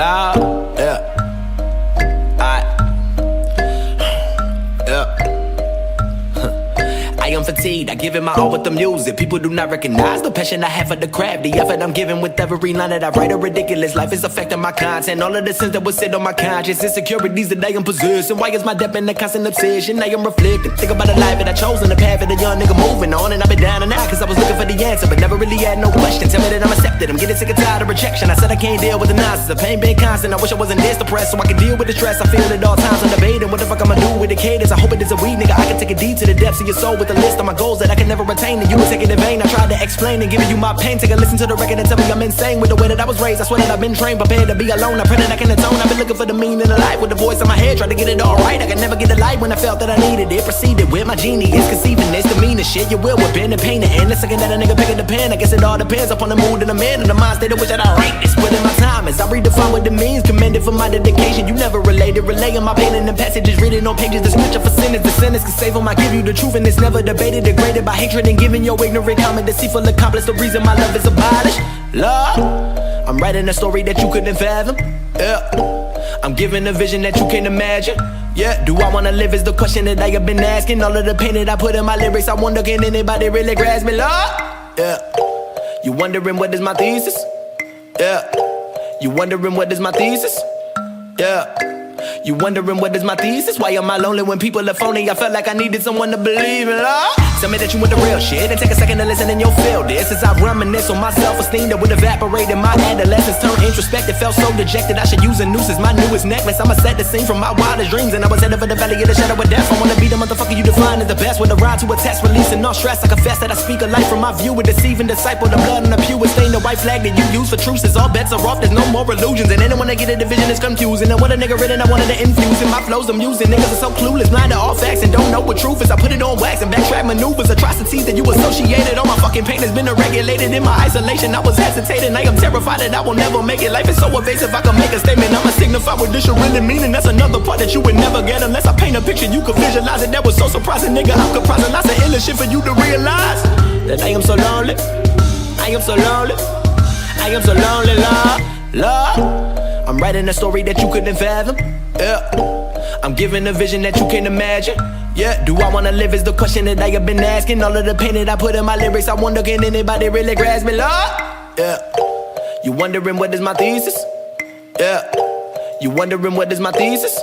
loud, yeah. I am fatigued, I give it my all with the music. People do not recognize the passion I have for the craft. The effort I'm giving with every line that I write. A ridiculous life is affecting my content. All of the sins that was sit on my conscience. Insecurities that I am possessing. Why is my depth in a constant obsession? I am reflecting, think about the life that I chose and the path of the young nigga moving on. And I've been down and out cause I was looking for the answer, but never really had no question. Tell me that I'm accepted, I'm getting sick and tired of rejection. I said I can't deal with the nonsense, the pain been constant. I wish I wasn't this depressed so I could deal with the stress. I feel at all times, I'm debating what the fuck I'ma do with the cadence. I hope it is a weed nigga, I can take it deep to the depths of your soul with a list of my goals that I can never retain, and you will take it in vain. I tried to explain and giving you my pain. Take a listen to the record and tell me I'm insane with the way that I was raised. I swear that I've been trained, prepared to be alone. I pray that I can atone. I've been looking for the meaning of life with the voice in my head, trying to get it all right. I could never get the light when I felt that I needed it. Proceeded with my genius, conceiving this demeanor shit. Your will with pen and paint and the second that a nigga picking the pen, I guess it all depends upon the mood and the man and the mind state in which I write this. Put in my time as I redefine what it means. Commended for my dedication. You never related, relaying my pain in the passages written on pages. The scripture for sinners, the sentence can save them. I give you the truth and it's never debated, degraded by hatred and giving your ignorant comment, deceitful accomplice. The reason my love is abolished. Love, I'm writing a story that you couldn't fathom. Yeah, I'm giving a vision that you can't imagine. Yeah, do I wanna live is the question that I have been asking. All of the pain that I put in my lyrics, I wonder can anybody really grasp me, Lord? Yeah, you wondering what is my thesis? Yeah, you wondering what is my thesis? Yeah, you wondering what is my thesis? Why am I lonely when people are phony? I felt like I needed someone to believe in, Lord. Tell me that you want the real shit and take a second to listen and you'll feel this. As I reminisce on my self-esteem that would evaporate in my adolescence. Turned introspective, felt so dejected I should use a noose as my newest necklace. I'ma set the scene from my wildest dreams, and I was headed for the valley of the shadow of death. I wanna be the motherfucker you define as the best, with a rhyme to a test, releasing all stress. I confess that I speak a life from my view, a deceiving disciple. The blood on the pew is stained, the white flag that you use for truce is all bets are off. There's no more illusions, and anyone that get a division is confusing. And what a nigga written, I wanted to infuse in my flows I'm using. Niggas are so clueless, blind to all facts, and don't know what truth is. I put it on wax and backtrack maneuvers, atrocities that you associated. All my fucking pain has been regulated. In my isolation I was hesitating. I am terrified that I will never make it. Life is so evasive, I can make a statement, I'ma signify what this should really mean. And that's another part that you would never get unless I paint a picture you could visualize it. That was so surprising, nigga. I'm comprising lots of ill shit for you to realize that I am so lonely. I am so lonely. I am so lonely, Lord. Lord, I'm writing a story that you couldn't fathom. Yeah, I'm giving a vision that you can't imagine. Yeah, do I wanna live is the question that I have been asking. All of the pain that I put in my lyrics, I wonder can anybody really grasp me, Lord? Yeah, you wondering what is my thesis? Yeah, you wondering what is my thesis?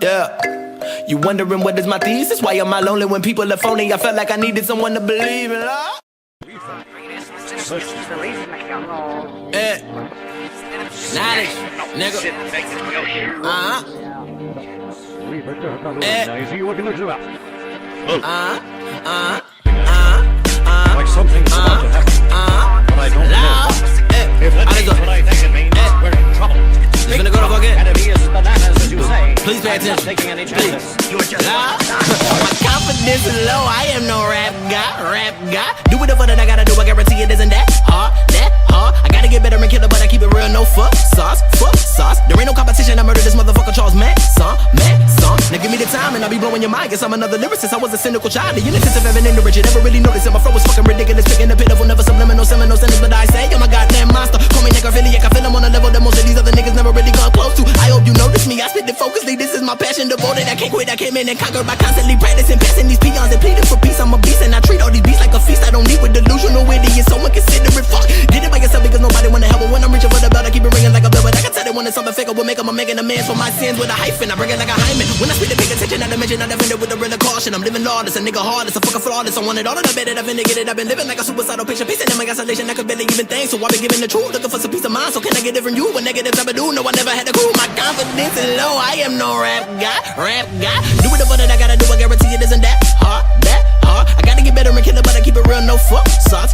Yeah, you wondering what is my thesis? Why am I lonely when people are phony? I felt like I needed someone to believe in, Lord. Yeah, knowledge, nigga. Like something's about to happen, but I don't know. If that means what I think it means, we're in trouble. You're gonna go to fucking Enemy is bananas, as you say. Please pay attention. Taking any chances. You're just my confidence is low. I am no rap guy. Do whatever that I gotta do. I guarantee it isn't that hard. I gotta get better and kill it, but I keep it real. No fuck sauce. There ain't no competition. I murdered this motherfucker Charles Manson. Now give me the time and I'll be blowing your mind. Guess I'm another lyricist. I was a cynical child. The innocence of heaven and the rich. You never really noticed it. My flow was fucking ridiculous. Picking the pitiful, never subliminal, seminal sentence. But I say I'm a goddamn monster. Call me necrophiliac. I feel I'm on a level that most of these other niggas never really come close to. I hope you notice me. I spit it focusly. This is my passion, devoted. I can't quit. I came in and conquered by constantly practicing, passing these peons and pleading for peace. I'm a beast and I treat all these beasts like a feast. I don't need with delusional idiots. Someone consider it fuck. Get it by yourself because nobody wanna help. But when I'm reaching for the belt, I keep it ringing like a bell. But I can tell that when it's something fake, I will make them. I'm making amends for my sins with a hyphen. I bring it like a hymen. When I speak, pay attention. I dimension. I defend it with a real caution. I'm living lawless, a nigga hardest, a fucking flawless. I want it all in the bed that I've been to get it. I've been living like a suicidal patient, piecing in my isolation. I could barely even think, so I've been giving the truth, looking for some peace of mind. So can I get it from you? What negatives I do? No, I never had a clue. My confidence is low. I am no rap guy. Do whatever that I gotta do. I guarantee it isn't that hard. I gotta get better and kill it, but I keep it real. No fuck sauce.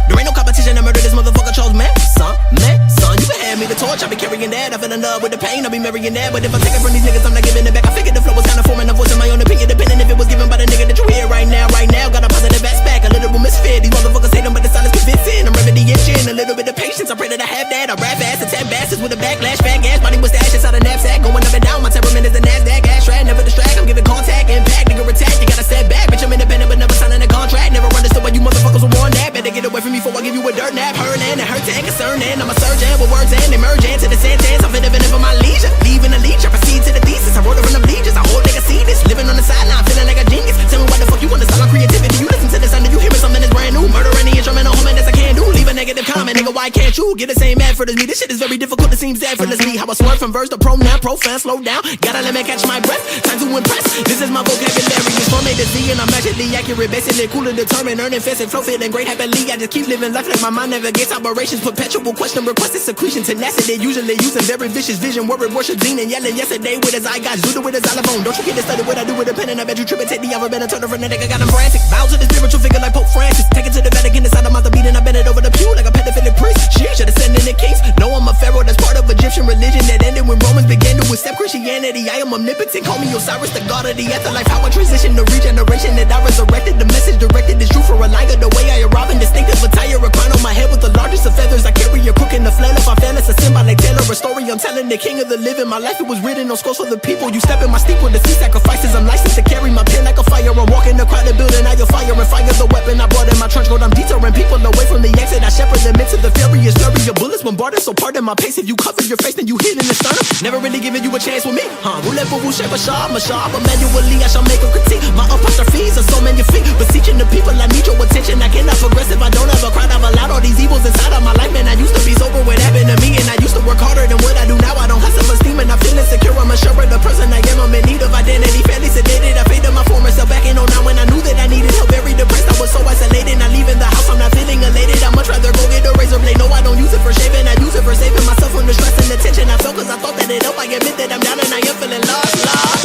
There ain't no competition. I murdered this motherfucker Charles Manson. You can hand me the torch. I be carrying that. I fell in love with the pain. I be marrying that. But if I take it from these niggas, I'm not giving it back. I figured the flow was kinda forming a voice in my own opinion, depending if it was given by the nigga that you hear right now. Got a positive aspect, a literal misfit. These motherfuckers hate them, but the silence convincing. I'm remedying a little bit of patience. I pray that I have that. I rap fast and tap bastards with a backlash. Fat gas, body with stash inside a knapsack. Going up and down, my temperament is the NASDAQ. Ash rat, never distract. I'm giving contact, impact, nigga attack. You gotta step back, bitch. I'm independent, but never signing a contract. Never understood why you motherfuckers were warned that. Better get away from me before I give you a dirt nap. Hurting and hurt and concerning. I'm a surgeon with words and emerging to the sentence. I'm profit even for my leisure. Leaving the leech, I proceed to the thesis. I wrote it from the bleachers. I whole nigga see this. Living on the sideline, feeling like a genius. Tell me what the fuck you want to sell on creativity. You listen to this under you hearing something that's brand new. Murder any instrumental homie that's I can't do. Leave a negative comment, nigga, why can't you get the same effort as me? This shit is very difficult, it seems effortlessly. How I swerve from verse to pronoun, profan, slow down. Gotta let me catch my breath, time to impress. This is my vocabulary, it's from A to Z and I'm magically accurate. Basically cool and determined, earning fast and flow feeling great happily. I just keep living life like my mind navigates operations. Perpetual question, requested secretion, tenacity. Usually using very vicious vision, worried, worship, and yelling yesterday with his eye got Zuda with his xylophone. Don't you get to study what I do with a pen and I bet you trip and take the hour. Better turn over, nigga, got him frantic. Bow to the spiritual figure like Pope Francis. Take it to the Vatican, inside of my beat and I bend it over the pew like a pedophilic priest. She should have sent in the kings. No, I'm a pharaoh that's part of Egyptian religion that ended when Romans began to accept Christianity. I am omnipotent, call me Osiris, the god of the afterlife. How I transition to regeneration that I resurrected. The message directed is true for a liar. The way I arrive in distinctive attire, a crown on my head with the largest of feathers. I carry a crook in the flail. If I fail, it's a sin like Taylor. A story I'm telling, the king of the living. My life, it was written on scrolls for the people. You step in my steep with the sea sacrifices. I'm licensed to carry my pen like a fire. I'm walking the crowded building. I fire and fire the weapon I brought in my trench coat. I'm deterring people away from the exit. I shepherd them into the furious flurry of bullets bombarded. So pardon my pace. If you cover your face, then you hit in the sternum. Never really giving you a chance with me, huh? Roulette, boo, shape a shaw, but manually I shall make a critique. My apostrophes are so magnifique, beseeching the people. I need your attention. I cannot progress if I don't have a crowd. I've allowed all these evils inside of my life, man. I used to be sober. What happened to me? And I used to work harder than what I do now. I don't have self-esteem and I feel insecure. I'm unsure of the person I am. I'm in need of identity. Fairly sedated. I faded my former self back in 09 when I knew that I needed help. Very depressed. I was so isolated. Not leaving the house. I'm not feeling elated. I'd much rather go get a razor blade. No, I don't use it for shaving. I use it for saving myself from the stress and the tension I felt. Cause I thought that it helped. I admit that I'm down and I am feeling lost.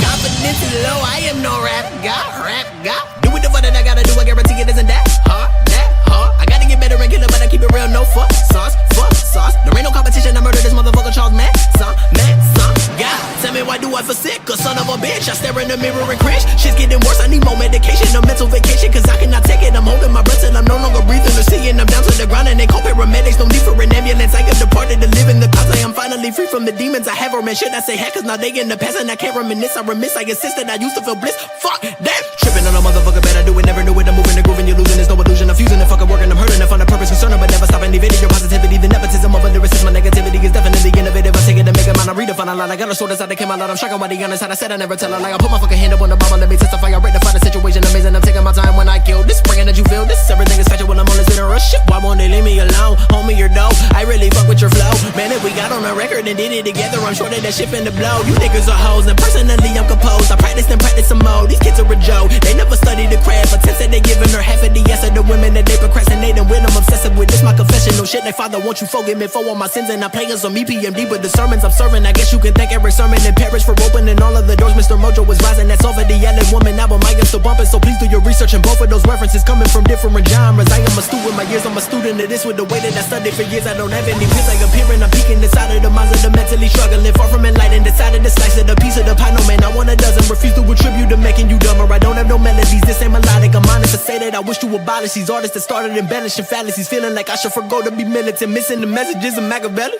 Confidence is low. I am no rap god. Do it the fun that I gotta do. I guarantee it isn't that hard. I gotta get better and kill it, but I keep it real. No fuck sauce. There ain't no competition. I murder this motherfucker Charles Manson. God, tell me why do I feel sick? A son of a bitch. I stare in the mirror and cringe. Shit's getting worse. I need more medication, a mental vacation, cause I cannot take it. I'm holding my breath till I'm no longer breathing or seeing. I'm down to the ground and they call paramedics. No need for an ambulance. I have departed to live in the clouds. I am finally free from the demons I have. Or man, shit I say heck, cause now they in the past and I can't reminisce. I remiss. I insist that I used to feel bliss. Fuck that. Tripping on a motherfucker, better do it, never knew it. I'm moving and grooving, you're losing. There's no illusion. I'm fusing and fucking working. I'm hurting. I find a purpose, concerning, but never stopping. Evading your positivity. The nepotism of a lyricist. My negativity is definitely innovative. I take it to make it mine. I redefine a line. I got a sword that's how they came out loud. I'm shocking by the honest. How I said I never tell a lie. I put my fucking hand up on the Bible. Let me testify. I rectify the situation. Amazing. I'm taking my time when I kill this. Bringing that you feel this. Everything is factual when I'm on this in a rush. Shit, why won't they leave me alone? Homie, you're dope. I really fuck with your flow. Man, if we got on a record and did it together, I'm sure that shit finna blow. You niggas are hoes, and personally I'm composed. I practice and practice some more. These kids are a joke. They never studied the craft. But said they giving her half of the yes of the women that they procrastinating with. I'm obsessive with this. My confession. No shit. Like father, won't you forgive me for all my sins? And I play us on EPMD, but the sermons I'm serving, I guess you can thank every sermon in Paris for opening all of the doors. Mr. Mojo was rising. That's all for the yelling woman album. I am still bumping, so please do your research. And both of those references coming from different genres. I am a student. My years, I'm a student of this. With the way that I studied for years, I don't have any peers. Like appearing, I'm peeking inside of the minds of the mentally struggling. Far from enlightened, decided to slice it a piece of the pie. No man, I want a dozen. Refuse to attribute to making you dumber. I don't have no melodies. This ain't melodic. I'm honest to say that I wish to abolish these artists that started embellishing fallacies. Feeling like I should forgo to be militant, missing the messages of Machiavelli.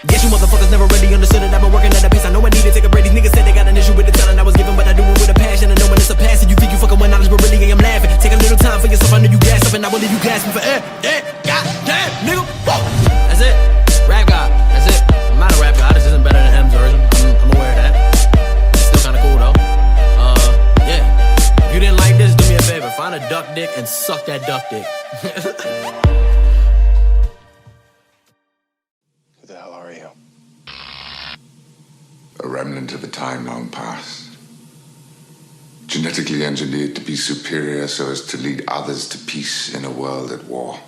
Guess you motherfuckers never really understood it. I've been working at a pace. I know I need to take a break. These niggas said they got an issue with the talent I was given, but I do it with a passion. I know when it's a passion. You think you fucking with knowledge, but really I'm laughing. Take a little time for yourself. I know you gas up, and I will leave you gasping for goddamn, nigga. Whoa. That's it. Rap God. That's it. I'm not a rap God. This isn't better than M's version. I'm aware of that. It's still kind of cool though. Yeah. If you didn't like this, do me a favor. Find a duck dick and suck that duck dick. Who the hell are you? A remnant of a time long past. Genetically engineered to be superior so as to lead others to peace in a world at war.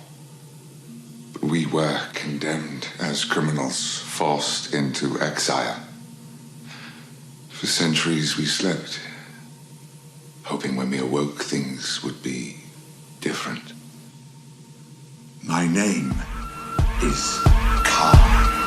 But we were condemned as criminals, forced into exile. For centuries we slept, hoping when we awoke things would be different. My name is K.A.A.N.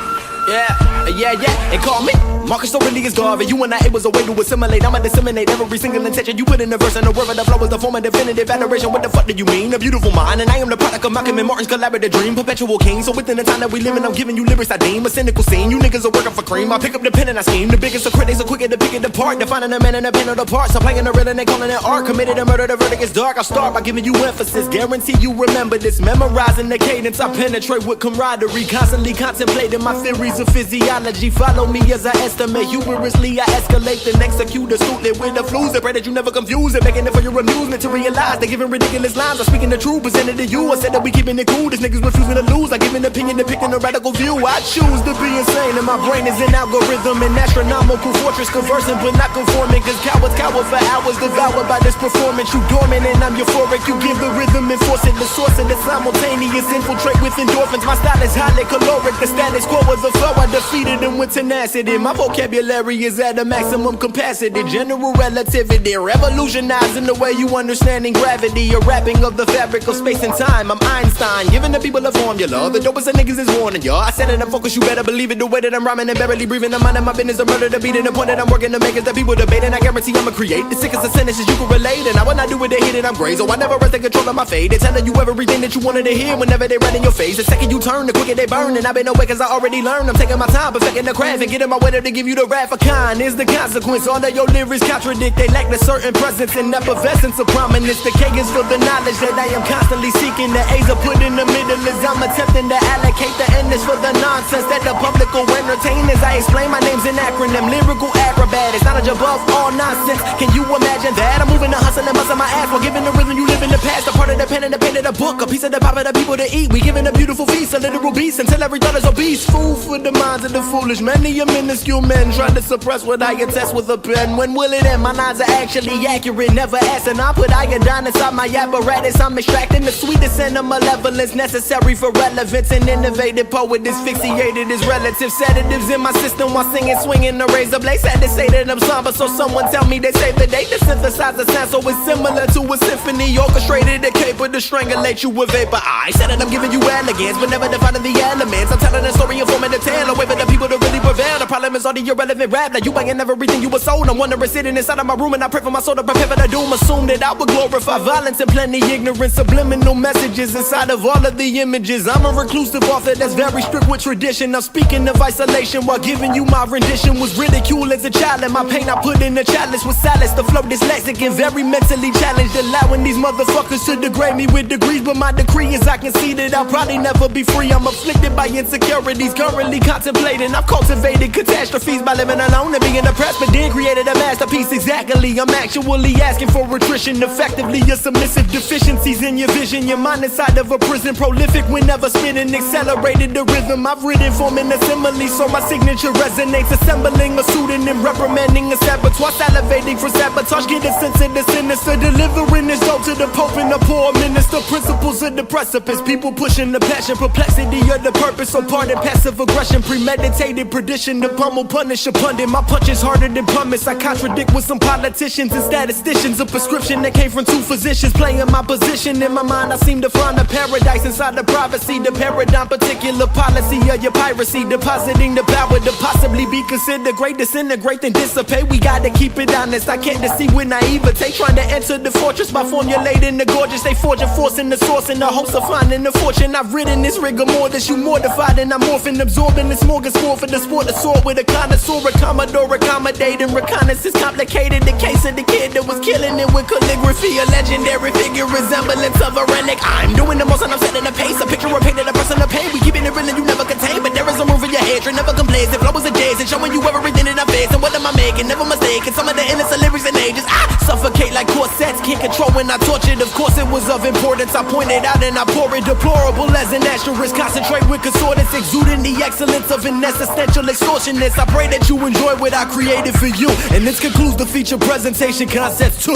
Yeah, they call me Marcus Aurelius Garvey, you and I, it was a way to assimilate. I'ma disseminate every single intention you put in the verse, and the word of the flow is the form of definitive adoration. What the fuck do you mean? A beautiful mind, and I am the product of Malcolm and Martin's collaborative dream. Perpetual king, so within the time that we live in, I'm giving you lyrics I deem a cynical scene. You niggas are working for cream. I pick up the pen and I scheme. The biggest of critics are quicker to pick it apart, defining a man and a pen of the parts. I'm playing the real and they calling it art. Committed a murder, the verdict is dark. I'll start by giving you emphasis. Guarantee you remember this. Memorizing the cadence, I penetrate with camaraderie. Constantly contemplating my theories of physiology. Follow me as I estimate. Humorously, I escalate then execute astutely with the flus. I pray that you never confuse it. Making it for your amusement to realize they're giving ridiculous lines. I'm speaking the truth, presented to you. I said that we keeping it cool. These niggas refusing to lose. I give an opinion depicting a radical view. I choose to be insane, and my brain is an algorithm, an astronomical fortress, conversing but not conforming. Cause cowards cower for hours, devoured by this performance. You dormant and I'm euphoric. You give the rhythm and force it. The source of the simultaneous infiltrate with endorphins. My style is highly caloric. The status quo was a foe. I defeated them with tenacity. My vocabulary is at a maximum capacity. General relativity, revolutionizing the way you understanding gravity. A wrapping of the fabric of space and time. I'm Einstein, giving the people a formula. The dopest of niggas is warning y'all. I said it, I'm focused, you better believe it. The way that I'm rhyming and barely breathing, I'm minding my business. A murder, the beating, the point that I'm working to make is that people debating. I guarantee I'ma create the sickest of sentences you can relate. And I will not do it, they hit it, I'm great. So I never rest in control of my fate. They're telling you everything that you wanted to hear whenever they right in your face. The second you turn, the quicker they burn. And I've been away cause I already learned. I'm taking my time, perfecting the craft and getting my way to give you the wrath of K.A.A.N is the consequence. All of your lyrics contradict. They lack the certain presence and effervescence of prominence. The K is for the knowledge that I am constantly seeking. The A's are put in the middle as I'm attempting to allocate. The N is for the nonsense that the public will entertain. As I explain, my name's an acronym, lyrical acrobat. It's knowledge above all nonsense. Can you imagine that? I'm moving the hustle and busting my ass while giving the rhythm you live in the past. A part of the pen and the paint of the book, a piece of the pop of the people to eat. We giving a beautiful feast, a literal beast until every thought is obese. Food for the minds of the foolish. Many a minuscule men trying to suppress what I attest with a pen. When will it end? My lines are actually accurate, never asking. I put iodine inside my apparatus. I'm extracting the sweetest and the malevolence necessary for relevance. An innovative poet asphyxiated his relatives. Sedatives in my system while singing, swinging the razor blade. Sad to say that I'm somber, so someone tell me they save the date. The synthesizer sound so it's similar to a symphony orchestrated, capable to strangulate you with vapor. I said that I'm giving you elegance, but never defining the elements. I'm telling a story and forming a tale, a way for the people to really prevail. The problem is all the irrelevant rap, like you banging everything you were sold. I'm wondering sitting inside of my room and I pray for my soul to prepare for the doom. Assume that I would glorify violence and plenty ignorance, subliminal messages inside of all of the images. I'm a reclusive author that's very strict with tradition. I'm speaking of isolation while giving you my rendition. Was ridiculed as a child and my pain I put in a chalice with solace. The flow dyslexic and very mentally challenged, allowing these motherfuckers to degrade me with degrees. But my decree is I can see that I'll probably never be free. I'm afflicted by insecurities, currently contemplating. I've cultivated catastrophes by living alone and being depressed, but then created a masterpiece. Exactly, I'm actually asking for attrition. Effectively, your submissive deficiencies in your vision. Your mind inside of a prison, prolific whenever spinning, accelerated the rhythm. I've written, forming a simile, so my signature resonates. Assembling a pseudonym, reprimanding a saboteur, salivating for sabotage. Get a sense of the sinister, delivering this dope to the Pope and the poor minister. Principles of the precipice, people pushing the passion, perplexity of the purpose. So pardon passive aggression, premeditated perdition. The pummel punish a pundit. My punch is harder than pumice. I contradict with some politicians and statisticians. A prescription that came from two physicians, playing my position. In my mind I seem to find a paradise inside the privacy. The paradigm, particular policy of your piracy, depositing the power to possibly be considered great. Disintegrate then dissipate. We gotta keep it honest. I can't deceive with naivete, trying to enter the fortress by formulating the gorgeous. They forging, forcing the source in the hopes of finding the fortune. I've written this rigor mortis, you mortified, and I'm morphing, absorbing this smorgasbord for the sport to soar with a connoisseur, a commodore, accommodating reconnaissance. Complicated the case of the kid that was killing it with calligraphy, a legendary figure, resemblance of a relic. I'm doing the most and I'm setting the pace. A picture of painted a person of pain. We keeping it real and you never contain, but there is a room for your hatred. Never complains. If flow is a jazz and showing you everything that I face. And what am I making? Never mistaken. Some of the innocent lyrics and ages. I suffocate like corsets. Can't control when I tortured. Of course it was of importance. I pointed out and I pour it. Deplorable as an asterisk. Concentrate with concordance. Exuding the excellence of an existential extortionist. I pray that you enjoy what I created for you. And this concludes the feature presentation. Kaancepts 2.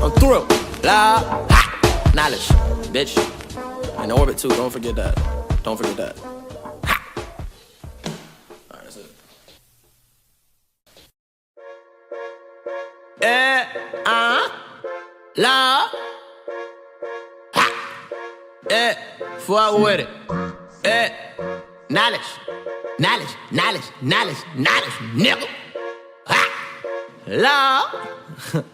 I'm through. La ha. Knowledge, bitch. In orbit too. Don't forget that. Don't forget that. Ha. Alright, that's it. La ha. Fuck with it. Knowledge. Knowledge, nigga. Ha! Lord.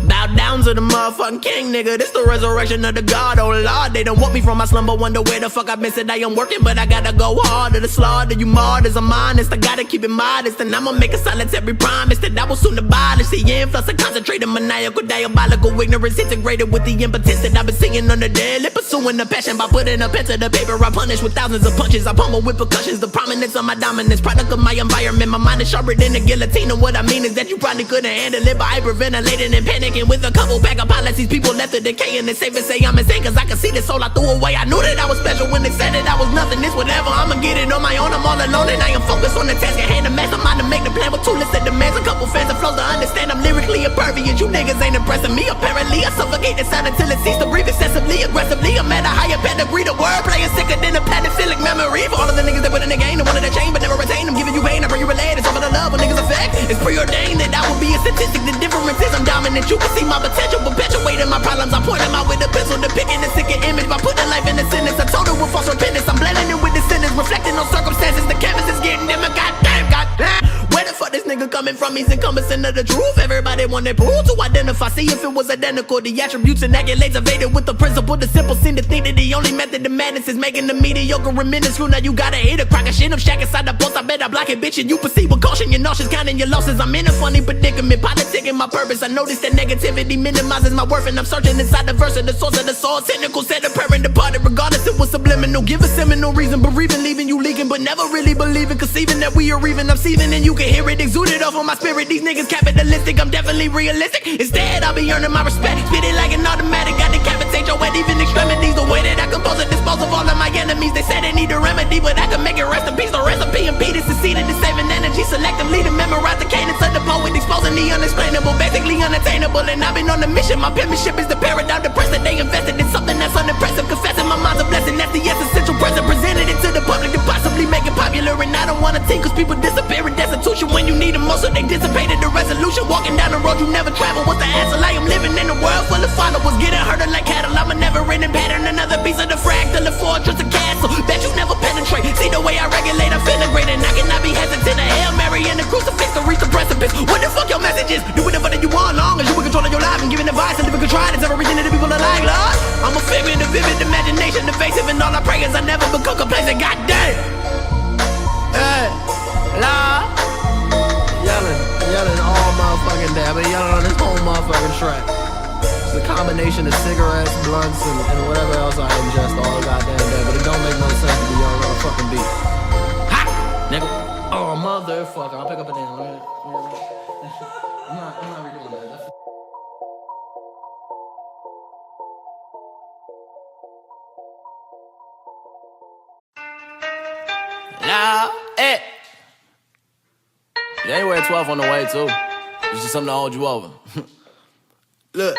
Bow down to the motherfucking king, nigga. This the resurrection of the God, oh Lord. They don't want me from my slumber, wonder where the fuck I've been said I am working, but I gotta go harder to slaughter you martyrs. I'm honest, I gotta keep it modest, and I'ma make a solitary promise that I will soon abolish the influx of concentrated maniacal, diabolical ignorance integrated with the impotence that I've been singing on the daily, pursuing the passion by putting a pen to the paper. I punish with thousands of punches, I pummel with percussions, the prominence of my dominance, product of my environment. My mind is sharper than a guillotine, and what I mean is that you probably couldn't handle it by hyperventilating and panicking with a couple pack of policies. People left to decay, and it's safe to say I'm insane, cause I can see the soul I threw away. I knew that I was special when they said that I was nothing. This whatever, I'ma get it on my own. I'm all alone and I am focused on the task at hand. The mastermind to make the plan with two lists of demands, a couple fans of flows to understand I'm lyrically impervious. You niggas ain't impressing me. Apparently I suffocate the sound until it ceases to breathe excessively, aggressively. I'm at a higher pedigree. The wordplay is sicker than a pedophilic memory. For all of the niggas that put in the game, the one that change but never retain. I'm giving you pain, I bring you relate. It's all for the love when niggas affect. It's preordained that I will be a statistic. The difference is I'm dominant. You can see my potential, perpetuating my problems. I point them out with a pencil, depicting a sicker image by putting life in a sentence. I told her with false repentance. I'm blending it with the sentence, reflecting on circumstances. The canvas is getting dimmer. Goddamn. Where the fuck this nigga coming from? He's encompassing of the truth. Everybody wanted proof to identify. See if it was identical. The attributes and accolades evaded with the principle. The simple seem to think that the only method of madness is making the mediocre and minuscule. Now you gotta hit a crack of shit. I'm shack inside the post. I bet I block it, bitch. And you proceed with caution. You're nauseous, counting your losses. I'm in a funny predicament. Politicking my purpose. I notice that negativity minimizes my worth. And I'm searching inside the verse of the source of the soul. Cynical said a prayer and departed. Regardless it was subliminal. Give a seminal reason. Bereaving, leaving you leaking. But never really believing. Conceiving that we are even. I'm seething and you can hear it exuded off on my spirit. These niggas capitalistic. I'm definitely realistic. Instead I'll be earning my respect. Spit it like an automatic. I decapitate your head even extremities. The way that I compose and dispose of all of my enemies. They said they need a remedy, but I can make it rest in peace. The recipe and beat is succeeding in saving energy. Selectively to memorize the cadence of the poet. Exposing the unexplainable. Basically unattainable. And I've been on a mission. My penmanship is the paradigm. The press that they invested in something that's unimpressive. Confessing my mind's a blessing. That's the essential present. Presented it to the public to possibly make it popular. And I don't want to think cause people disappear in destitution when you need them most. So they dissipated the resolution. Walking down the road you never travel. What's the answer? I am living in a world full of followers. Getting hurted like cattle. I'm a never-ending pattern. Another piece of the fractal. A fortress, a castle. Bet you never penetrate. See the way I regulate. I'm integrating. I cannot be hesitant. A Hail Mary and a crucifix to reach the precipice. What the fuck your message is? Do whatever that you want long as you in control of your life and giving advice and living control. It's every reason that the people are like, Lord. I'm a figure in the vivid imagination. Evasive in all our prayers. I never become complacent. Goddamn. Hey, Lord. Yelling all motherfucking day. I've been yelling on this whole motherfucking track. It's a combination of cigarettes, blunts, and whatever else I ingest all the goddamn day. But it don't make no sense to be yelling on a fucking beat. Ha! Nigga. Oh, motherfucker. I'll pick up a damn. I'm not redoing that. Now, January 12th on the way, too. It's just something to hold you over. Look.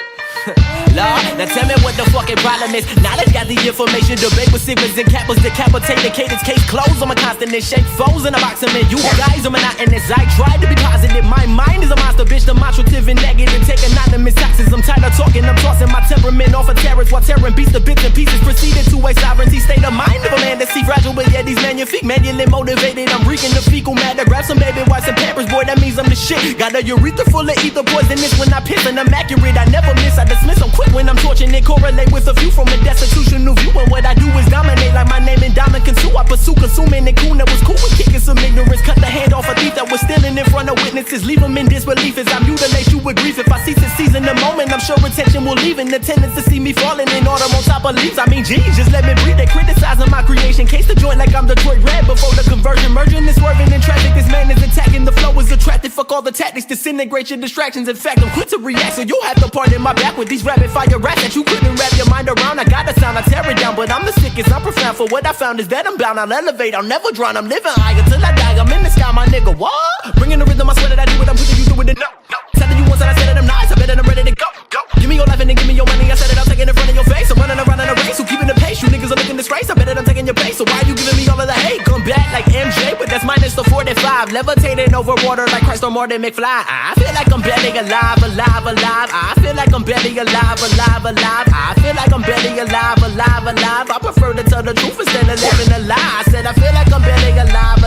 Lord, now tell me what the fucking problem is. Knowledge got the information, debate with sigmas and kappas, decapitated cadence, case closed. I'm a constant and shake foes in a box of men. You guys are monotonous. I try to be positive. My mind is a monster, bitch, demonstrative and negative. Take anonymous taxes. I'm tired of talking. I'm tossing my temperament off of terrorists while tearing beats to bits and pieces. Proceeded to a sovereignty state of mind of a man that's see fragile, but yet he's magnifique, manually motivated. I'm reeking the fecal matter. Grab some baby wipes and pampers, boy, that means I'm the shit. Got a urethra full of ether poisonous when I piss and I'm accurate. I never miss. I dismiss. I'm quick when I'm torching it. Correlate with a view from a destitutional view. And what I do is dominate like my name in Diamond Consu. I pursue consuming the coon that was cool with kicking some ignorance. Cut the hand off a thief that was stealing in front of witnesses. Leave them in disbelief as I mutilate you with grief. If I cease to seize in the moment, I'm sure attention will leave. In the tendency to see me falling in autumn on top of leaves. I mean, geez, just let me breathe. They criticizing my creation. Case the joint like I'm Detroit Red before the conversion. Merging and swerving in traffic. This man is attacking. The flow is attractive. Fuck all the tactics. Disintegrate your distractions. In fact, I'm quick to react. So you'll have to pardon my back with these rapid fire raps that you couldn't wrap your mind around. I got a sound, I tear it down, but I'm the sickest, I'm profound. For what I found is that I'm bound, I'll elevate, I'll never drown. I'm living higher till I die, I'm in the sky, my nigga, what? Bringing the rhythm, I swear that I do it, I'm putting you through with it. No. Said that you once and I said that I'm nice, I bet that I'm ready to go. Give me your life and then give me your money, I said it, I'll take it in front of your face. I'm running around in a race, who keeping the pace? You niggas are looking disgrace, I bet that I'm taking your place. So why are you giving me all of the hate? Come back like MJ, but that's minus the 45. Levitating over water like Christ or Martin McFly. I feel like I'm barely alive. I feel like I'm barely alive. I feel like I'm barely alive. I prefer to tell the truth instead of living a lie. I said I feel like I'm barely alive.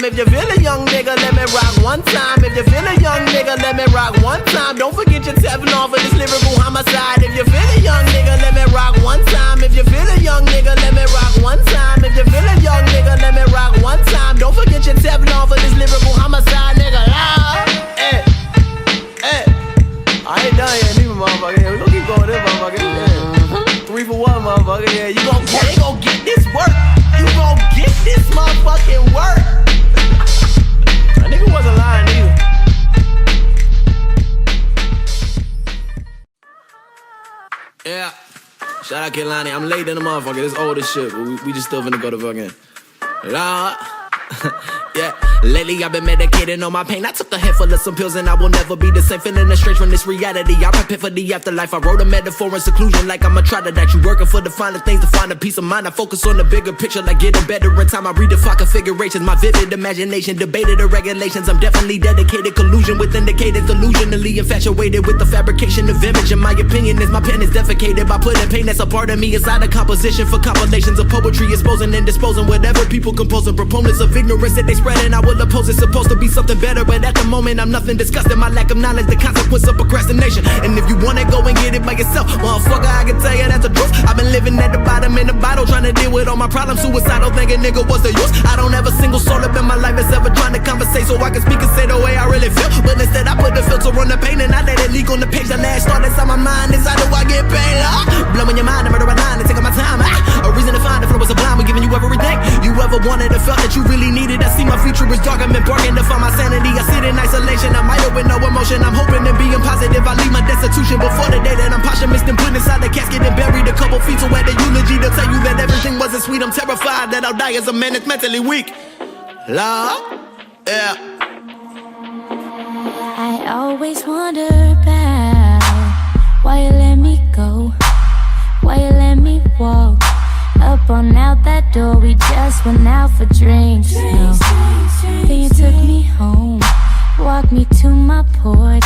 time. If you feel a young nigga, let me rock one time. If you feel a young nigga, let me rock one time. Don't forget your Teflon for this lyrical homicide. If you feel a young nigga, let me rock one time. If you feel a young nigga, let me rock one time. If you feel a young nigga, let me rock one time. Don't forget your Teflon for this lyrical homicide, nigga. Hey, hey. I ain't done yet, neither, motherfucker. Yeah, we gon' keep going this, motherfucker. Yeah. 3 for 1, motherfucker. Yeah, you gon' get this work. You gon' get this motherfucking work. That nigga wasn't lying either. Yeah. Shout out K.A.A.N. I'm late in the motherfucker. This old as shit, but we just still finna go to fucking Lord. Yeah. Lately I've been medicating on my pain. I took a handful of some pills and I will never be the same. Feeling estranged from this reality. I prepare for the afterlife. I wrote a metaphor in seclusion like I'm a troglodyte. You working for the finer things to find a peace of mind. I focus on the bigger picture like getting better in time. I redefine configurations. My vivid imagination debated the regulations. I'm definitely dedicated. Collusion with indicators. Delusionally infatuated with the fabrication of image. In my opinion is my pen is defecated by putting pain that's a part of me inside a composition for compilations of poetry. Exposing and disposing whatever people composing. Proponents of ignorance that they spread and I will oppose. It's supposed to be something better, but at the moment I'm nothing disgusting. My lack of knowledge, the consequence of procrastination. And if you wanna go and get it by yourself, motherfucker, I can tell you that's the truth. I've been living at the bottom in the bottle, trying to deal with all my problems. Suicidal, thinking nigga, what's the use? I don't have a single soul up in my life that's ever trying to conversate so I can speak and say the way I really feel. But instead I put the filter on the pain and I let it leak on the page. The last thought inside my mind is how do I get paid? Blowing your mind, I murder a line and taking my time. A reason to find the flow was sublime, we're giving you everything you ever wanted or felt that you really needed. I see my future is dark, I've been barking to find my sanity. I sit in isolation, I'm idle with no emotion. I'm hoping and being positive, I leave my destitution before the day that I'm posthumous. Then put inside the casket and buried a couple feet so at the eulogy they'll tell you that everything wasn't sweet. I'm terrified that I'll die as a man that's mentally weak. Love, yeah. I always wonder about why you let me go, why you let me walk up on out that door. We just went out for drinks. Then you took me home, walked me to my porch,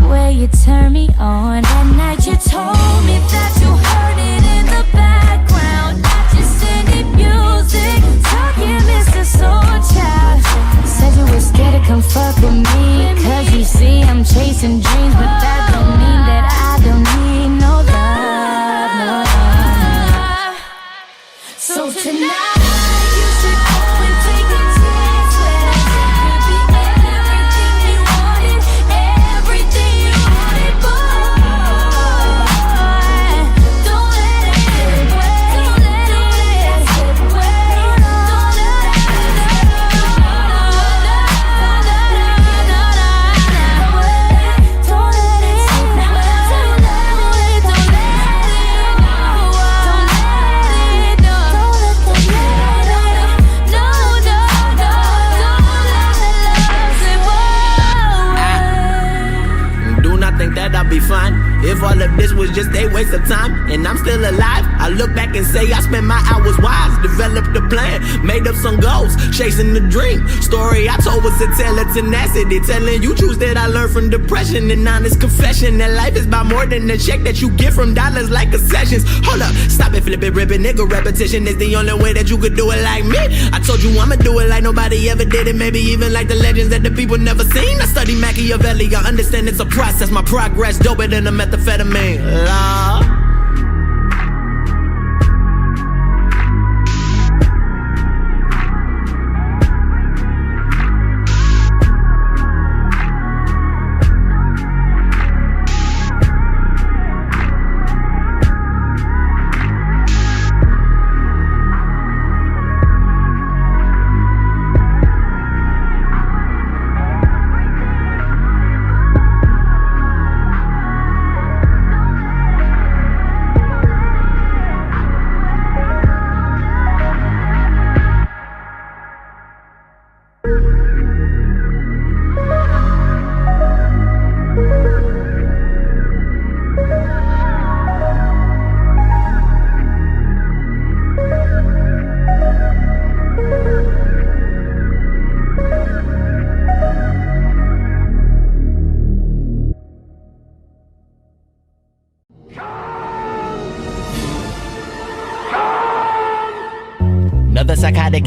where you turned me on. That night you told me that you heard it in the background, not just any music. Talking Mr. Soul Child. Said you were scared to come fuck with me, cause you see I'm chasing dreams, but that don't mean that I don't need no love, no love. So tonight you should go and take a chance with us. Could be everything you wanted, everything you wanted, boy. Don't let it get away. Don't let it get away. Don't let it I'll be fine if all of this was just a waste of time and I'm still alive. I look back and say I spent my hours wise, developed a plan, made up some goals, chasing the dream. Story I told was a tale of tenacity, telling you truths that I learned from depression. And honest confession that life is about more than the check that you get from dollars like concessions. Hold up, stop it, flip it, rip it, nigga. Repetition is the only way that you could do it like me. I told you I'ma do it like nobody ever did it, maybe even like the legends that the people never seen. I study Machiavelli, I understand it's a process. My progress doper than a methamphetamine. Love.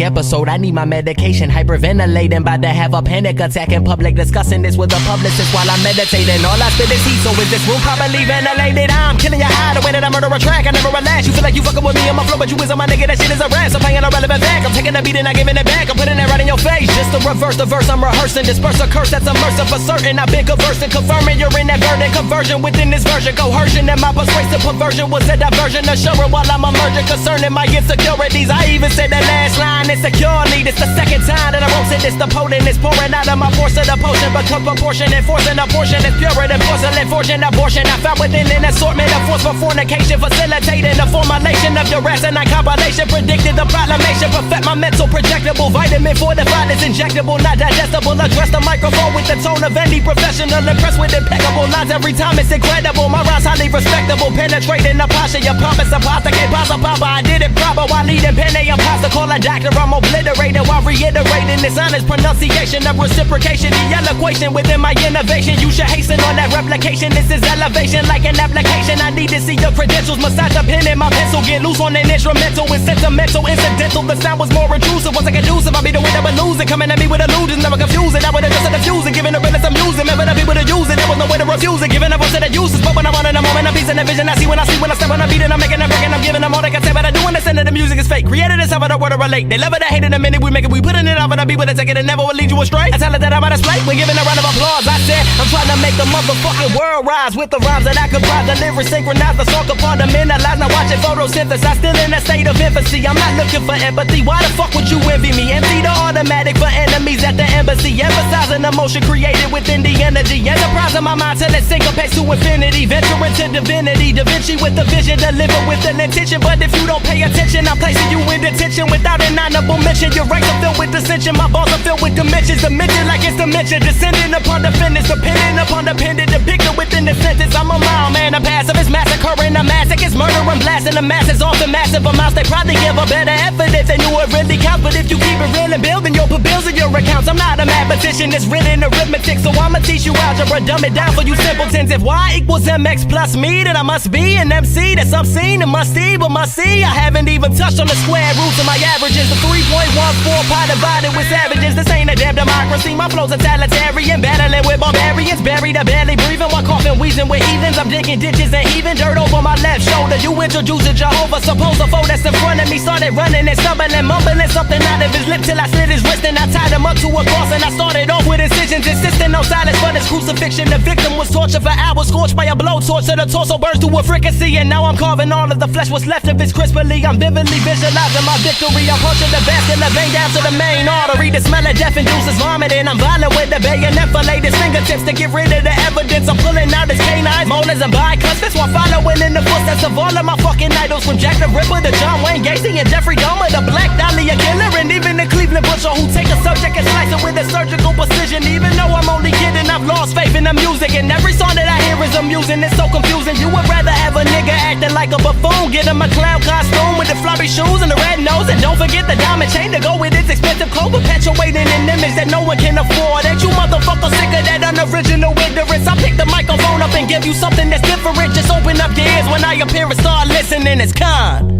episode. I need my medication, hyperventilating, about to have a panic attack in public, discussing this with a publicist while I'm meditating. All I spit is heat, so is this room properly ventilated? I'm killing your eye the way that I murder a track. I never relax. You feel like you fucking with me on my flow, but you is on my nigga. That shit is a rap. So playing a relevant fact. I'm taking the beat and not giving it back. I'm putting it right in your face. Just to reverse the verse, I'm rehearsing. Disperse a curse that's immersive for certain. I've been conversing, confirming you're in that verdict. Conversion within this version. Coercion and my persuasive perversion was a diversion. Assuring while I'm emerging, concerning my insecurities. I even said that last line insecurely. This the second time that I wrote it. This the potent is pouring out of my force of the potion. Become proportionate, forcing a portion is purer than porcelain. Fortune abortion. I found within an assortment of force for fornication. Facilitating the formulation of your asinine compilation. Predicted the proclamation. Perfect my mental projectable. Vitamin fortified is injectable, not digestible. Address the microphone with the tone of any professional. Impressed with impeccable lines every time. It's incredible. My rhymes highly respectable. Penetrating the posture. Your pompous apostle. Can't pasta papa. I did it proper while leading pen a imposter. Call a doctor. I'm obliterating while reiterating this honest pronunciation of reciprocation. The eloquation within my innovation. You should hasten on that replication. This is elevation like an application. I need to see your credentials. Massage the pen and my pencil. Get loose on an instrumental. It's sentimental, incidental. The sound was more intrusive. Once I get conducive, I'll be the winner but losing. Coming at me with illusions, never confusing. I would've just had to fuse it. Giving the realness I'm using. Remember the people to use it. There was no way to refuse it. Giving up on to the uses. But when I want in a moment, I'm piecing the vision. I see when I step on a beat and I'm making a break and I'm giving them all they can say. But I do understand that the music is fake. Created is how I word to relate. They love it, they hate it. The minute we make it, we putting it out for the people that take it and never will lead you astray. I tell it that I'm on display. We're giving a round of applause. I said I'm trying to make the motherfucking world rise with the rhymes that I comprise. The lyrics synchronize, the song compartmentalize. Now watching photosynthesis. I'm still in a state of infancy. I'm not looking for empathy. Why the fuck would you envy me? Empty the automatic for enemies at the embassy. Emphasizing emotion created within the energy. Enterprise in my mind till it syncopates to infinity. Venturing to divinity. Da Vinci with the vision. Deliver with an intention. But if you don't pay attention, I'm placing you in detention without an honorable mention. Your ranks are filled with dissension. My balls are filled with dimensions. Dimension like it's dimension. Descending upon the finish. Depending upon the pendant. Depicted within the sentence. I'm a mild man. A passive is massacring. A massacre is murdering. Blasting the masses off in massive amounts. They probably give a better effort if they knew it really counts. But if you keep it real and building, you'll put bills in your accounts. I'm not a mathematician. It's written arithmetic. So I'ma teach you algebra. Dumb it down for you simpletons. If y equals mx plus me, then I must be an MC that's obscene and musty. But must see, I haven't even touched on the square roots of my averages. The 3.14 pi divided with savages. This ain't a damn democracy. My flow's totalitarian. Battling with barbarians. Buried or barely breathing while coughing, wheezing with heathens. I'm digging ditches and heaving dirt over my left shoulder. You introduce a Jehovah. Suppose a foe that's in front of me started running and stumbling, mumbling something out of his lip till I slit his wrist and I tied him up to a cross. And I started off with incisions, insisting on silence for this crucifixion. The victim was tortured for hours, scorched by a blowtorch till the torso burns to a fricassee. And now I'm carving all of the flesh what's left of it crisply. I'm vividly visualizing my victory. I'm pushing the vascular vein down to the main artery. The smell of death induces vomiting. I'm violent with the bayonet fillet his fingertips to get rid of the evidence. I'm pulling out his canines, molars and bicuspids while following in the footsteps of all of my fucking idols. From Jack the Ripper to John Wayne Gacy and Jeffrey Dahmer, the Black Dahlia killer, and even the Cleveland Butcher who take a subject and slice it with a surgical precision. Even though I'm only kidding, I've lost faith in the music, and every song that I hear is amusing. It's so confusing. You would rather have a nigga acting like a buffoon, get him a clown costume with the floppy shoes and the red nose, and don't forget the diamond chain to go with its expensive clothes, perpetuating an image that no one can afford. Ain't you motherfuckers sick of that unoriginal ignorance? I pick the microphone up and give you something that's different. Just open up your ears when I appear and start listening. It's K.A.A.N.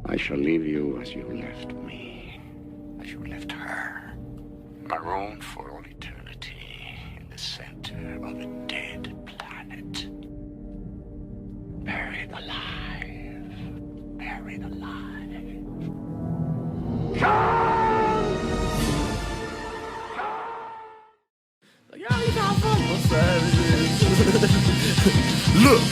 I shall leave you as you left me, as you left her, marooned for all eternity in the center of a dead planet. Buried alive, buried alive. Look,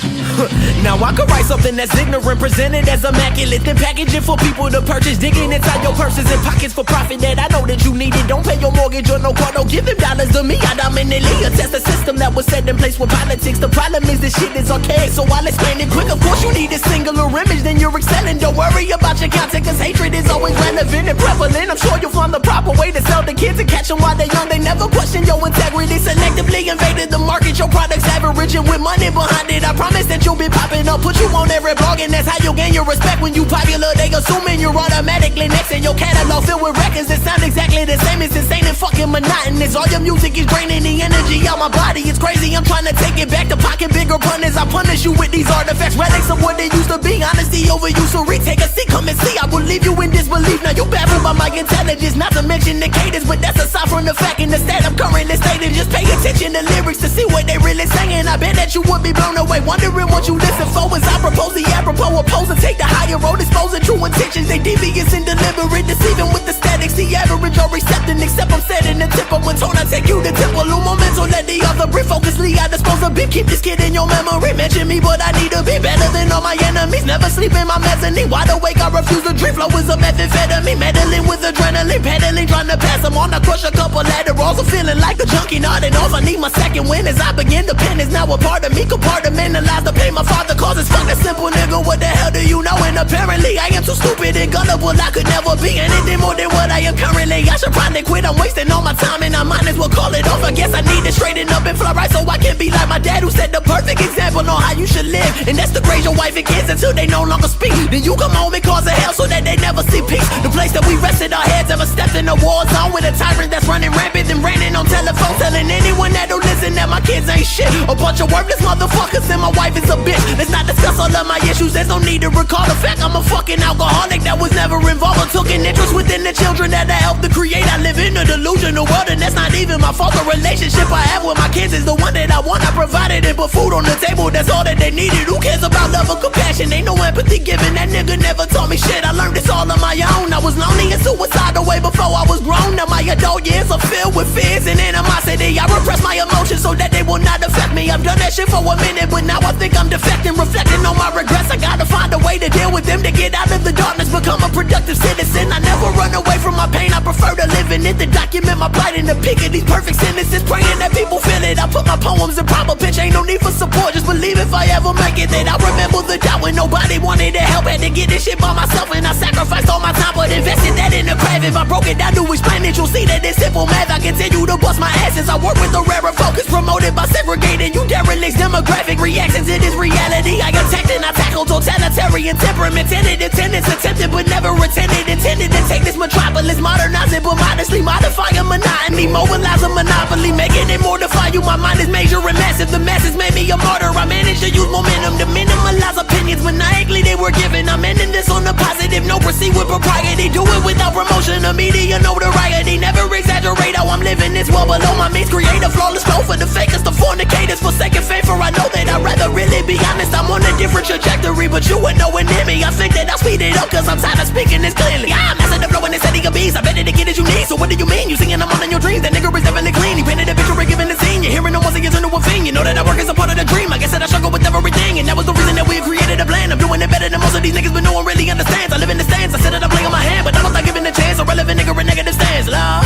now I could write something that's ignorant, presented as immaculate, then package it for people to purchase, digging inside your purses and pockets for profit that I know that you need it. Don't pay your mortgage or no car, don't give them dollars to me. I dominantly attest the system that was set in place with politics. The problem is this shit is archaic, so I'll explain it quick. Of course you need a singular image, then you're excelling. Don't worry about your content, cause hatred is always relevant and prevalent. I'm sure you'll find the proper way to sell the kids and catch them while they're young. They never question your integrity, selectively invaded the market. Your product's average and with money behind it, I promise that you'll be popular. popping up, put you on every blog, and that's how you gain your respect. When you popular, they assuming you're automatically next in your catalog filled with records that sound exactly the same. It's insane and fucking monotonous. All your music is draining the energy out my body. It's crazy, I'm trying to take it back to pocket bigger punters. I punish you with these artifacts, relics of what they used to be. Honesty over you, so retake a seat, come and see. I will leave you in disbelief. Now you baffled by my intelligence, not to mention the cadence, but that's aside from the fact in the state I'm currently stated. Just pay attention to lyrics to see what they really saying. I bet that you would be blown away, wondering what you listen for. As I propose the apropos, oppose and take the higher road, exposing true intentions. They devious and deliberate, deceiving with the statics. The average or recepting, except I'm setting the tip up when told I take you to temple. Momentum, let the other brief focusly. I dispose of beat, keep this kid in your memory. Mention me, but I need to be better than all my enemies. Never sleep in my mezzanine, wide awake, I refuse to dream. Flow is a methamphetamine, meddling with adrenaline, pedaling, trying to pass them on. I crush a couple laterals, I'm feeling like a junkie, nodding off. I need my second win as I begin to pen. Is now a part of me, compartmentalize the pain my father causes. Fuck that simple nigga, what the hell do you know? And apparently I am too stupid and gullible. I could never be anything more than what I am currently. I should probably quit, I'm wasting all my time and I might as well call it off. I guess I need to straighten up and fly right so I can be like my dad, who set the perfect example on how you should live. And that's to raise your wife and kids until they no longer speak. Then you come home and cause a hell so that they never see peace. The place that we rested our heads, ever stepped in a war zone with a tyrant that's running rampant and raining on telephone, telling anyone that don't listen that my kids ain't shit. A bunch of worthless motherfuckers and my wife is a bitch. Let's not discuss all of my issues, there's no need to recall the fact I'm a fucking alcoholic that was never involved or took an interest within the children that I helped to create. I live in a delusional world and that's not even my fault. The relationship I have with my kids is the one that I want. I provided and put food on the table, that's all that they needed. Who cares about love or compassion? Ain't no empathy given, that nigga never taught me shit. I learned this all on my own. I was lonely and suicidal way before I was grown. Now my adult years are filled with fears and animosity. I repress my emotions so that they will not affect me. I've done that shit for a minute, but now I think I'm defecting. Reflecting on my regrets, I gotta find a way to deal with them, to get out of the darkness, become a productive citizen. I never run away from my pain, I prefer to live in it, to document my plight in the peak of these perfect sentences, praying that people feel it. I put my poems in proper pitch, ain't no need for support, just believe if I ever make it that I remember the doubt when nobody wanted to help. Had to get this shit by myself and I sacrificed all my time, but invested that in the craft. If I broke it down to explain it, you'll see that it's simple math. I continue to bust my ass as I work with the rarer focus, promoted by segregating you derelicts. Demographic reactions to this reality, I attacked and I tackled totalitarian temperament, tentative tenants, attempted but never intended. Intended to take this metropolis, modernize it but modestly modify a monotony, mobilize a monopoly, making it mortify you. My mind is major and massive, the masses made me a martyr. I managed to use momentum to minimalize opinions maniacally they were given. I'm ending this on the positive, no proceed with propriety, do it without promotion of media notoriety. Never exaggerate how I'm living this well below my means, create a flawless flow for the fakers, the fornicators, forsaken faith. For I know that I'd rather really be honest, I'm on a different trajectory, but you ain't nowhere near me. I think that I'll speed it up cause I'm tired of speaking this clearly. I'm messing the flow in this city of beats, I bet it to get as you need. So what do you mean? You singing I'm all in your dreams, that nigga is definitely clean. He painted a picture and giving the scene, you're hearing him once he gets into a fiend. You know that I work as a part of the dream, I guess that I struggle with everything, and that was the reason that we created a plan. I'm doing it better than most of these niggas, but no one really understands. I live in the stands, I said that I play on my hand, but I don't think giving a chance. A relevant nigga in negative stands, love.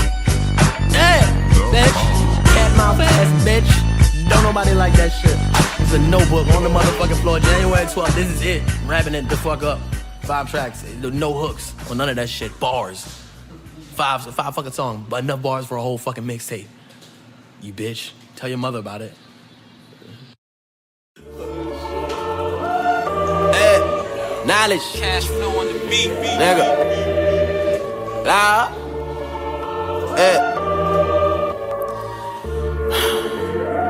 Hey, bitch, cat mouth ass bitch. Don't nobody like that shit. It's a notebook on the motherfucking floor, January 12th. This is it. I'm wrapping it the fuck up. 5 tracks, no hooks or none of that shit. Bars. 5 fucking songs, but enough bars for a whole fucking mixtape. You bitch. Tell your mother about it. Hey, knowledge. Cash flow on the beat, Nigga. Loud. Hey.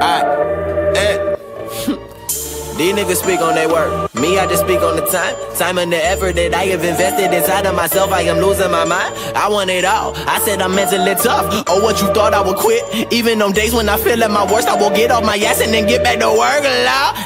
Alright. Hey. These niggas speak on their work. Me, I just speak on the time and the effort that I have invested inside of myself. I am losing my mind. I want it all. I said I'm mentally tough. Oh, what you thought I would quit? Even on days when I feel at my worst, I will get off my ass and then get back to work.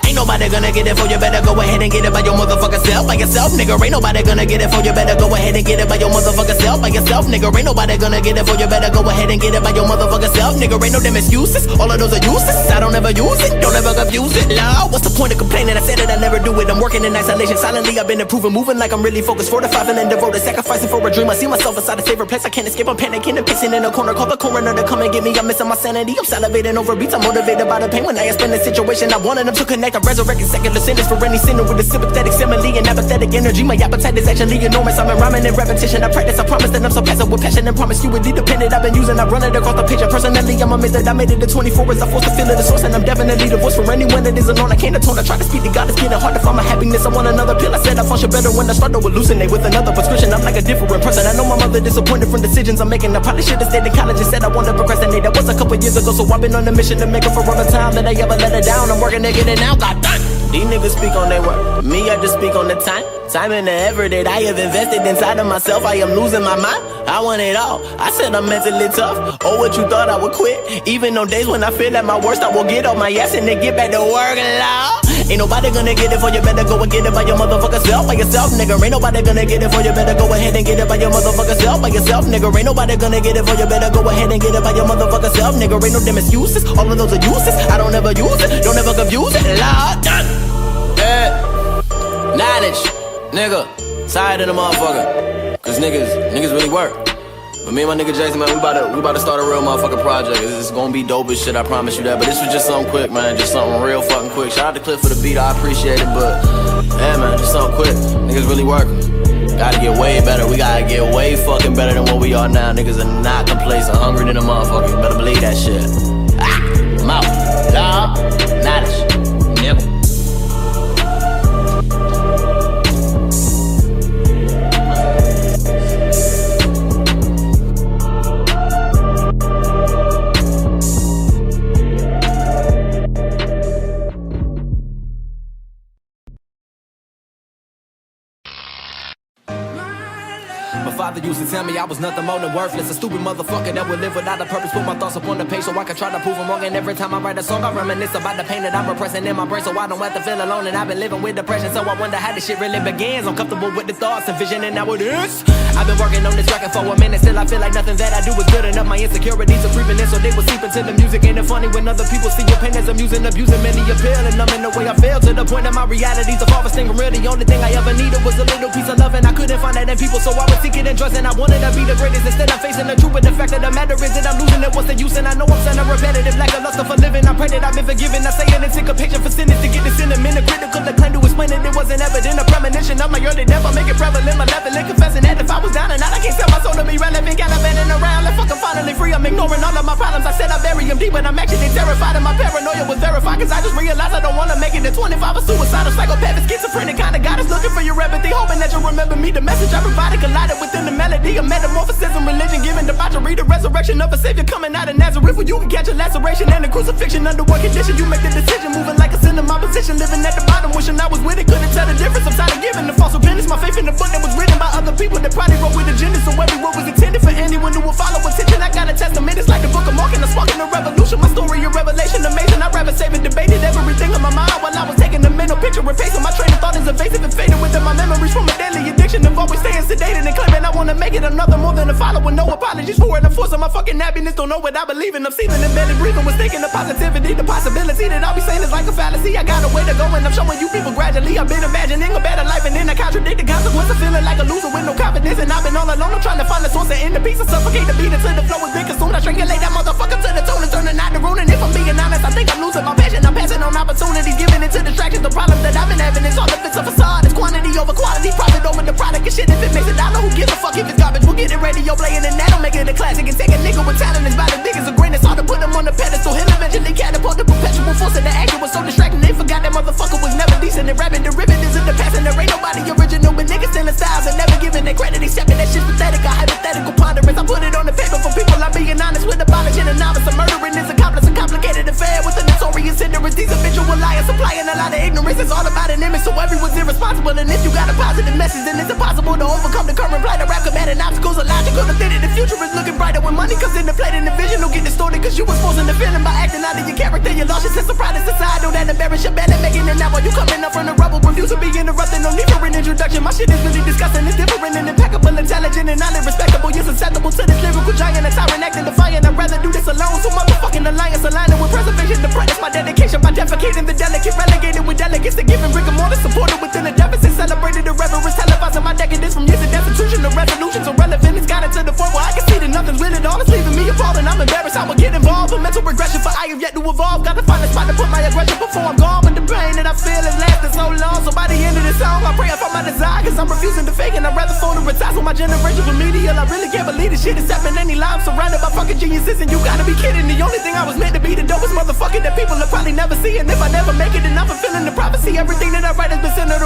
Ain't nobody gonna get it for you. Better go ahead and get it by your motherfucking self. By yourself, nigga. Ain't nobody gonna get it for you. Better go ahead and get it by your motherfucking self. By yourself, nigga. Ain't nobody gonna get it for you. Better go ahead and get it by your motherfucking self, nigga. Ain't no damn excuses. All of those are useless. I don't ever use it. Don't ever abuse it. Lord, what's the point of complaining? I said that I never do it. I'm working in isolation, silently I've been improving, moving like I'm really focused, fortified and devoted, sacrificing for a dream. I see myself inside a favorite place I can't escape. I'm panicking and pissing in a corner, call the coroner to come and get me. I'm missing my sanity, I'm salivating over beats, I'm motivated by the pain. When I explain the situation, I wanted them to connect. I'm resurrecting secular sinners for any sinner with a sympathetic simile and apathetic energy. My appetite is actually enormous, I'm in rhyming and repetition. I practice, I promise that I'm so passive with passion and promise you would be dependent. I've been using, I run it across the page, and personally I'm amazed that I made it to 24 as I forced to feel it, the source, and I'm definitely the voice for anyone that is alone. I can't atone, I try to speak to God, it's getting hard to find my happiness. I want another pill, I said I function better when I start to hallucinate with another prescription. I'm like a different person, I know my mother disappointed from decisions I'm making. I probably should have stayed in college and said I wanted to procrastinate. That was a couple years ago, so I've been on a mission to make up for all the time that I ever let it down. I'm working to get it now, God damn. These niggas speak on their work, me I just speak on the time and the effort that I have invested inside of myself. I am losing my mind, I want it all. I said I'm mentally tough, oh what you thought I would quit. Even on days when I feel at my worst, I will get off my ass and then get back to work, law. Ain't nobody gonna get it for you, better go and get it by your motherfucker self, by yourself, nigga. Ain't nobody gonna get it for you, better go ahead and get it by your motherfucker self, by yourself, nigga. Ain't nobody gonna get it for you, better go ahead and get it by your motherfucker self, nigga. Ain't no damn excuses, all of those are useless. I don't ever use it, don't ever confuse it, law. Knowledge, nigga, side of the motherfucker. Cause niggas really work. But me and my nigga Jason, man, we about to start a real motherfucking project. It's gonna be dope as shit, I promise you that. But this was just something quick, man, just something real fucking quick. Shout out to Cliff for the beat, I appreciate it, but yeah, man, just something quick. Niggas really working. Gotta get way better, we gotta get way fucking better than what we are now. Niggas are not complacent, hungry than a motherfucker. You better believe that shit. I'm out. Dog, knowledge, nigga. Father used to tell me I was nothing more than worthless, a stupid motherfucker that would live without a purpose. Put my thoughts up on the page so I can try to prove them wrong. And every time I write a song, I reminisce about the pain that I'm repressing in my brain, so I don't have to feel alone. And I've been living with depression, so I wonder how this shit really begins. I'm comfortable with the thoughts and vision, and now it is. I've been working on this record for a minute, still I feel like nothing that I do is good enough. My insecurities are creeping in, so they will seep into the music. Ain't it funny when other people see your pain as amusing, abusing many appeal, and I'm in the way I feel to the point that my reality's the farthest thing from real. The only thing I ever needed was a little piece of love, and I couldn't find that in people, so I was seeking and trust, and I wanted to be the greatest. Instead I'm facing the truth, but the fact of the matter is that I'm losing it. What's the use? And I know I'm sounding repetitive, like a lust for living. I pray that I've been forgiven. I say an anticipation for sinners to get this in a minute. Critical the claim to explain it, it wasn't evident. A premonition of my early death, I make it prevalent. My level and confessing that if I was down and out, I can't sell my soul to be relevant. Gallivanting around, like fuck, I'm finally free. I'm ignoring all of my problems. I said I bury them deep, but I'm actually terrified, and my paranoia was verified. Cause I just realized I don't wanna make it to 25. A suicidal, psychopathic, schizophrenic kind of God is looking for your empathy, hoping that you'll remember me. The message I provided collided within the melody of metamorphosis. Religion giving debauchery, the resurrection of a savior coming out of Nazareth, where you can catch a laceration and a crucifixion. Under what condition you make the decision, moving like a sin in my position, living at the bottom, wishing I was with it, couldn't tell the difference. I'm tired of giving the false repentance, my faith in the book that was written by other people that probably wrote with agendas, so every word was intended for anyone who will follow attention. I got a testament, it's like the book of Mark, and I'm sparking a revolution. My story a revelation, amazing. I'd rather save and debated everything on my mind while I was taking the mental picture, replacing my train of thought is evasive and fading within my memories from a deadly addiction of always staying sedated and claiming I wanna make it another more than a follower. No apologies for it, I'm forcing my fucking happiness. Don't know what I believe in, I'm seething and barely breathing. Was thinking the positivity, the possibility that I'll be saying is like a fallacy. I got a way to go and I'm showing you people gradually. I've been imagining a better life and then I contradict the consequence of feeling like a loser with no confidence. And I've been all alone, I'm trying to find the source and end the piece and suffocate the beat until the flow has been consumed. I strangulate that motherfucker to the tone and turning out the room. And if I'm being honest, I think I'm losing my passion. I'm passing on opportunities, giving it to distractions. The problems that I've been having is all the bits of facade. It's quantity over quality, profit over the product and shit. If it makes $1, who gives a fuck if it's garbage? We'll get it radio playing and that'll make it a classic. And take a nigga with talent is about as big as a grain. It's hard to put him on the pedestal. He'll eventually catapult the perpetual force of the action was so distracting. They forgot that motherfucker was never decent. And rapping derivatives in the past and there ain't nobody original. But niggas stealing styles and never giving their credit. Accepting that shit's pathetic. A hypothetical ponderance. I put it on the paper for people. I'm being honest with abolishing a novice. A murdering is a complex and complicated affair with a notorious hindrance. These habitual liars supplying a lot of ignorance. It's all about an image, so everyone's irresponsible. And if you got a positive message, then it's impossible to overcome the current plight of rap. adding obstacles illogical to think that the future is looking brighter when money comes into play. And the vision will get distorted cause you was forcing the feeling by acting out of your character. You lost your sense of pride and societal that embarrass your bad at making it now while you coming up from the rubble. Refuse to be interrupted, no need for an introduction. My shit is really disgusting, it's different and impeccable, intelligent and highly respectable. You're susceptible to this lyrical giant, a tyrant acting defiant. I'd rather do this alone, so motherfucking alliance aligning with preservation. The practice my dedication by defecating the delicate, relegated with delegates to giving rigor mortis, supported within the deficit, celebrated the reverence, televising my decadence from years of destitution. The resolutions are relevant, it's gotten to the point where I can see that nothing's really all. It's leaving me appalled and I'm embarrassed. I will get involved with mental regression, for I have yet to evolve. Gotta find a spot to put my aggression before I'm gone. But the pain that I feel has lasted so long, so by the end of this song I pray I find my desire, cause I'm refusing to fake and I'd rather fold and retire. So my generation remedial, I really can't believe this shit is happening. Any lie, I'm surrounded by fucking geniuses and you gotta be kidding. The only thing I was meant to be the dopest motherfucker that people will probably never see. And if I never make it then I'm fulfilling the prophecy. Everything that I write has been centered